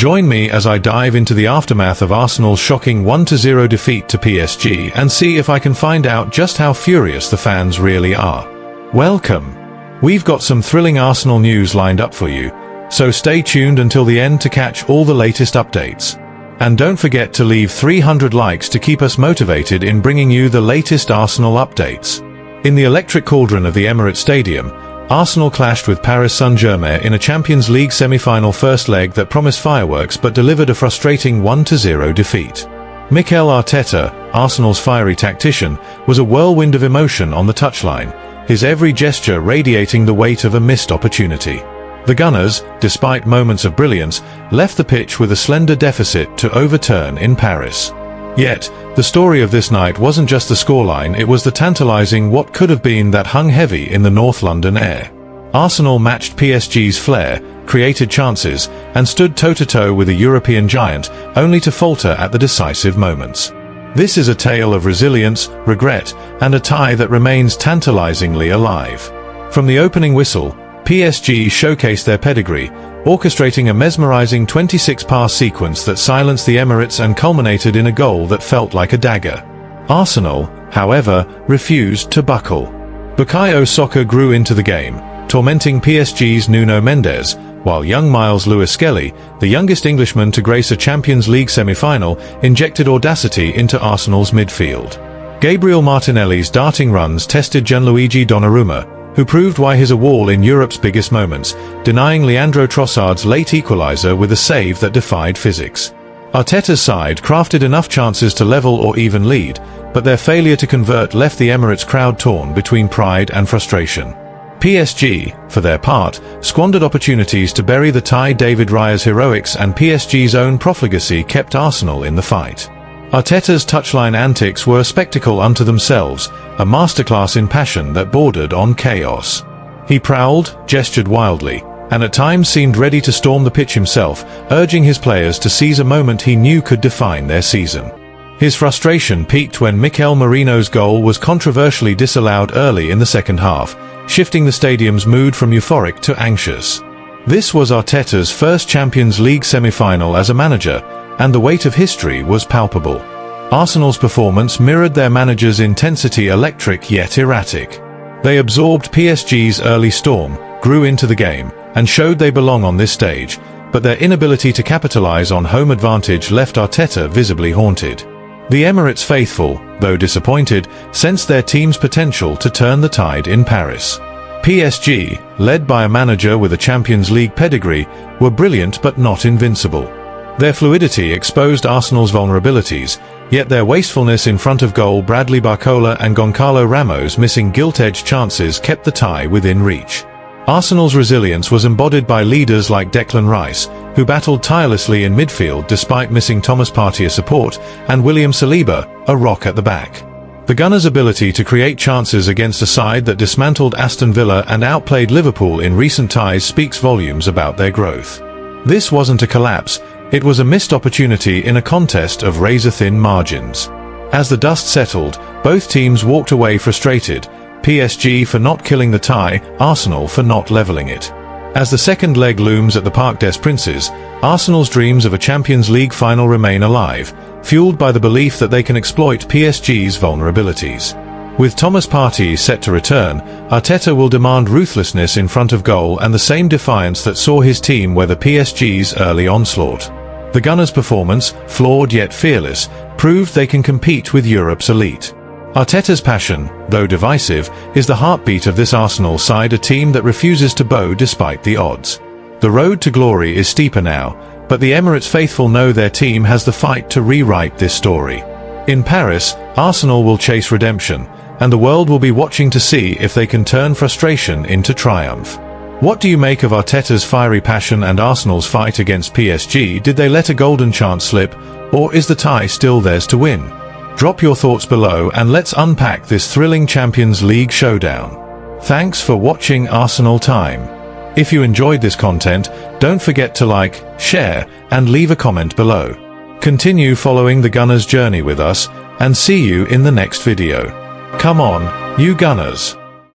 Join me as I dive into the aftermath of Arsenal's shocking 1-0 defeat to PSG and see if I can find out just how furious the fans really are. Welcome! We've got some thrilling Arsenal news lined up for you, so stay tuned until the end to catch all the latest updates. And don't forget to leave 300 likes to keep us motivated in bringing you the latest Arsenal updates. In the electric cauldron of the Emirates Stadium, Arsenal clashed with Paris Saint-Germain in a Champions League semi-final first leg that promised fireworks but delivered a frustrating 1-0 defeat. Mikel Arteta, Arsenal's fiery tactician, was a whirlwind of emotion on the touchline, his every gesture radiating the weight of a missed opportunity. The Gunners, despite moments of brilliance, left the pitch with a slender deficit to overturn in Paris. Yet, the story of this night wasn't just the scoreline, it was the tantalizing what could have been that hung heavy in the North London air. Arsenal matched PSG's flair, created chances, and stood toe-to-toe with a European giant, only to falter at the decisive moments. This is a tale of resilience, regret, and a tie that remains tantalizingly alive. From the opening whistle, PSG showcased their pedigree, orchestrating a mesmerizing 26-pass sequence that silenced the Emirates and culminated in a goal that felt like a dagger. Arsenal, however, refused to buckle. Bukayo Saka grew into the game, tormenting PSG's Nuno Mendes, while young Miles Lewis-Skelly, the youngest Englishman to grace a Champions League semi-final, injected audacity into Arsenal's midfield. Gabriel Martinelli's darting runs tested Gianluigi Donnarumma, who proved why he's a wall in Europe's biggest moments, denying Leandro Trossard's late equaliser with a save that defied physics. Arteta's side crafted enough chances to level or even lead, but their failure to convert left the Emirates crowd torn between pride and frustration. PSG, for their part, squandered opportunities to bury the tie. David Raya's heroics and PSG's own profligacy kept Arsenal in the fight. Arteta's touchline antics were a spectacle unto themselves, a masterclass in passion that bordered on chaos. He prowled, gestured wildly, and at times seemed ready to storm the pitch himself, urging his players to seize a moment he knew could define their season. His frustration peaked when Mikel Merino's goal was controversially disallowed early in the second half, shifting the stadium's mood from euphoric to anxious. This was Arteta's first Champions League semi-final as a manager, and the weight of history was palpable. Arsenal's performance mirrored their manager's intensity, electric yet erratic. They absorbed PSG's early storm, grew into the game, and showed they belong on this stage, but their inability to capitalize on home advantage left Arteta visibly haunted. The Emirates faithful, though disappointed, sensed their team's potential to turn the tide in Paris. PSG, led by a manager with a Champions League pedigree, were brilliant but not invincible. Their fluidity exposed Arsenal's vulnerabilities, yet their wastefulness in front of goal, Bradley Barcola and Goncalo Ramos missing gilt-edged chances, kept the tie within reach. Arsenal's resilience was embodied by leaders like Declan Rice, who battled tirelessly in midfield despite missing Thomas Partey's support, and William Saliba, a rock at the back. The Gunners' ability to create chances against a side that dismantled Aston Villa and outplayed Liverpool in recent ties speaks volumes about their growth. This wasn't a collapse, it was a missed opportunity in a contest of razor-thin margins. As the dust settled, both teams walked away frustrated, PSG for not killing the tie, Arsenal for not leveling it. As the second leg looms at the Parc des Princes, Arsenal's dreams of a Champions League final remain alive, fueled by the belief that they can exploit PSG's vulnerabilities. With Thomas Partey set to return, Arteta will demand ruthlessness in front of goal and the same defiance that saw his team weather PSG's early onslaught. The Gunners' performance, flawed yet fearless, proved they can compete with Europe's elite. Arteta's passion, though divisive, is the heartbeat of this Arsenal side, a team that refuses to bow despite the odds. The road to glory is steeper now, but the Emirates faithful know their team has the fight to rewrite this story. In Paris, Arsenal will chase redemption, and the world will be watching to see if they can turn frustration into triumph. What do you make of Arteta's fiery passion and Arsenal's fight against PSG? Did they let a golden chance slip, or is the tie still theirs to win? Drop your thoughts below and let's unpack this thrilling Champions League showdown. Thanks for watching Arsenal Time. If you enjoyed this content, don't forget to like, share, and leave a comment below. Continue following the Gunners' journey with us, and see you in the next video. Come on, you Gunners!